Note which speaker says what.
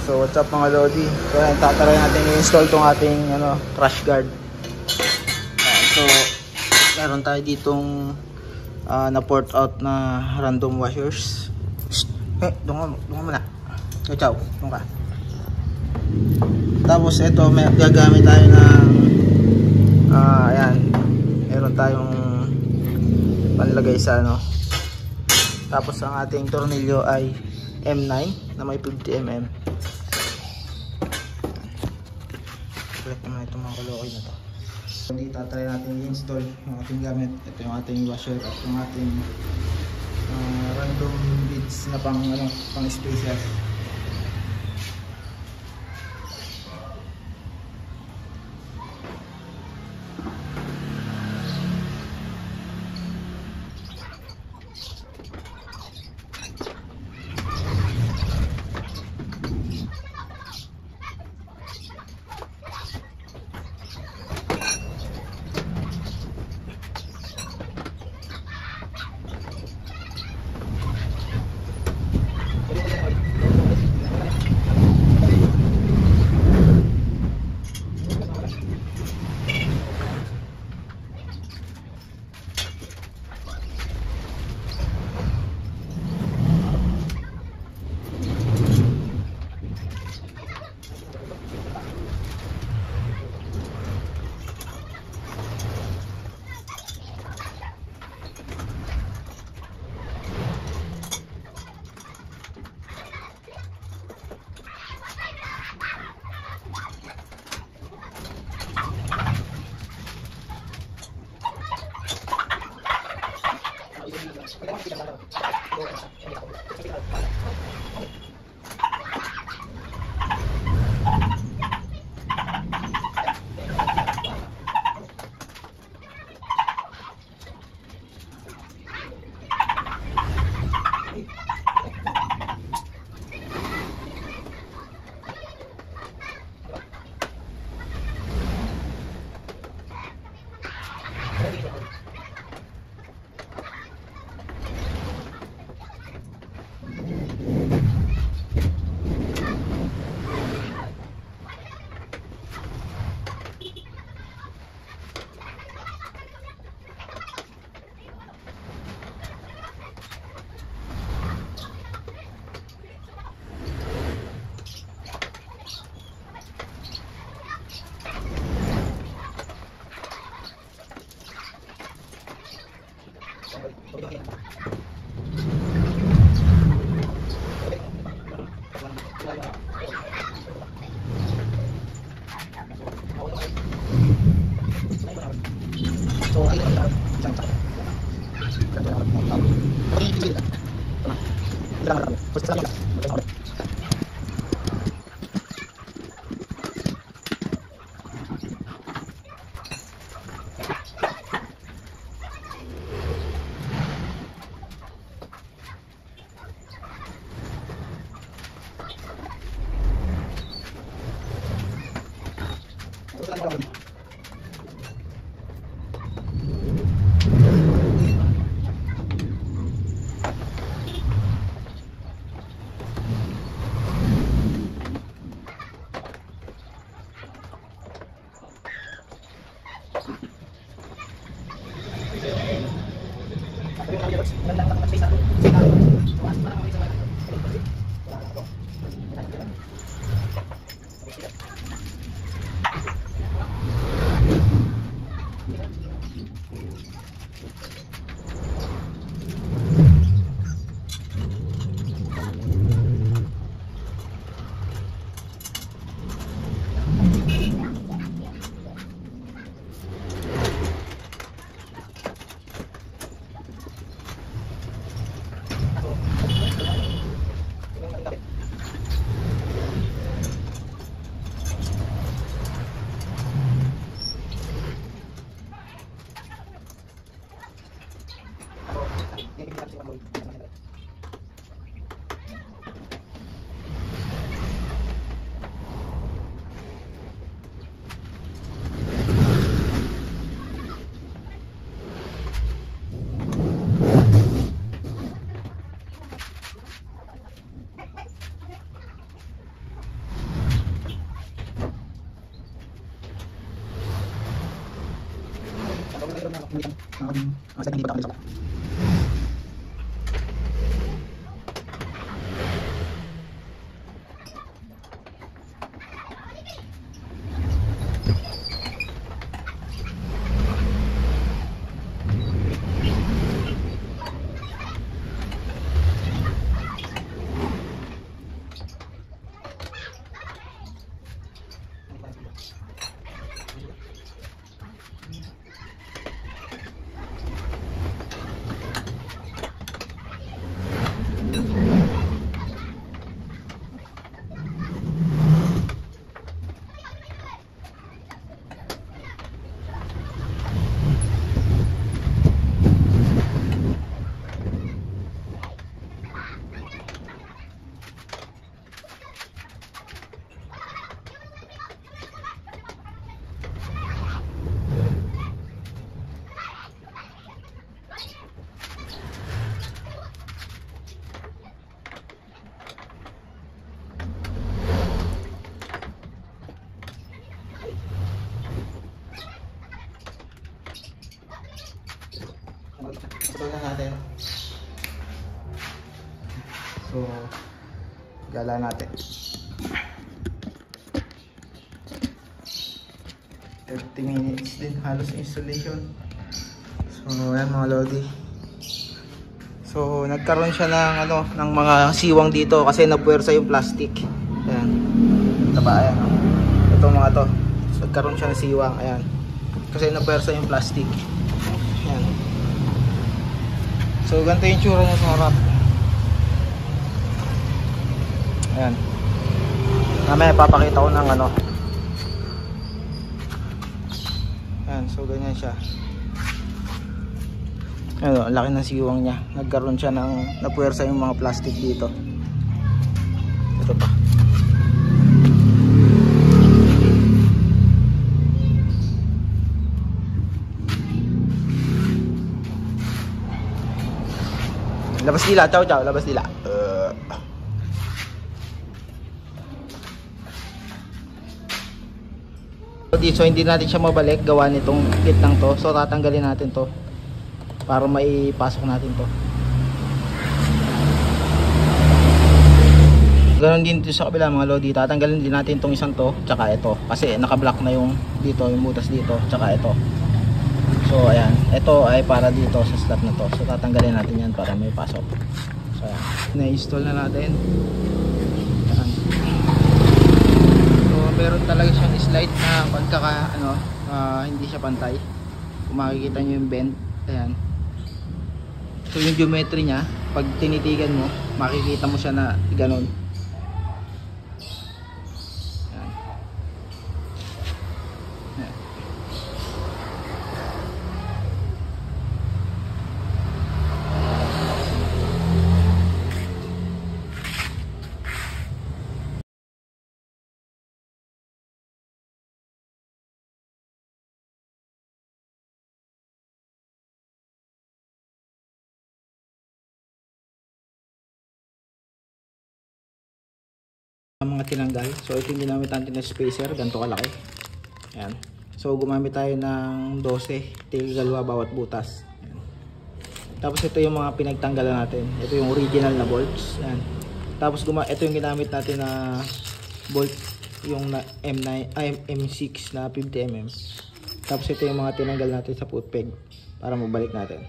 Speaker 1: So what's up mga Lodi? So ayan, tatry natin i-install tong ating crash guard. So meron tayo ditong na port out na random washers. Doon ka muna. Ciao, doon ka. Tapos ito, gagamit tayo ng ayan, meron tayong panlagay sa Tapos ang ating tornilyo ay M9 na may 50mm. Select naman itong mga kalokoy na to. Hindi tatry natin i-install yung ating gamit. Ito yung ating washer at yung ating random bits na pang special. Ito na natin. So, gala natin. 30 minutes din halos installation. So, ayan mga lodi. So, nagkaroon siya ng ng mga siwang dito kasi napuwersa yung plastic. Ayan. Ito ba? Ayan. Itong mga to. So, nagkaroon siya ng siwang. Ayan. Kasi napuwersa yung plastic. Ayan. So, ganito yung tsura niya sa harap. Ayan. Mamaya papakita ko ng Ayan, so ganyan siya. Ayan, ang laki ng siwang niya. Nagkaroon siya ng napuwersa yung mga plastic dito. Ito pa. Labas nila, ciao ciao, labas nila. So hindi natin siya mabalik gawa nitong kit lang to. So tatanggalin natin to para maipasok natin to. Ganon din dito sa kabila mga lodi. Tatanggalin din natin tong isang to, tsaka ito. Kasi naka-block na yung dito, yung butas dito, tsaka ito. So ayan, ito ay para dito sa slot na to. So tatanggalin natin yan para may pasok. So ayan, na-install na natin. Ayan. So meron talaga siyang slide na pagkaka hindi siya pantay. Kung makikita nyo yung bend, ayan. So yung geometry niya, pag tinitigan mo, makikita mo siya na ganon. Mga tinanggal. So ito yung ginamit natin na spacer, ganito kalaki. Ayan. So gumamit tayo ng 12 tigalawa bawat butas. Ayan. Tapos ito yung mga pinagtanggalan natin. Ito yung original na bolts. Ayan. Tapos ito yung ginamit natin na bolt, yung na M6 na 50mm. Tapos ito yung mga tinanggal natin sa foot peg para mabalik natin.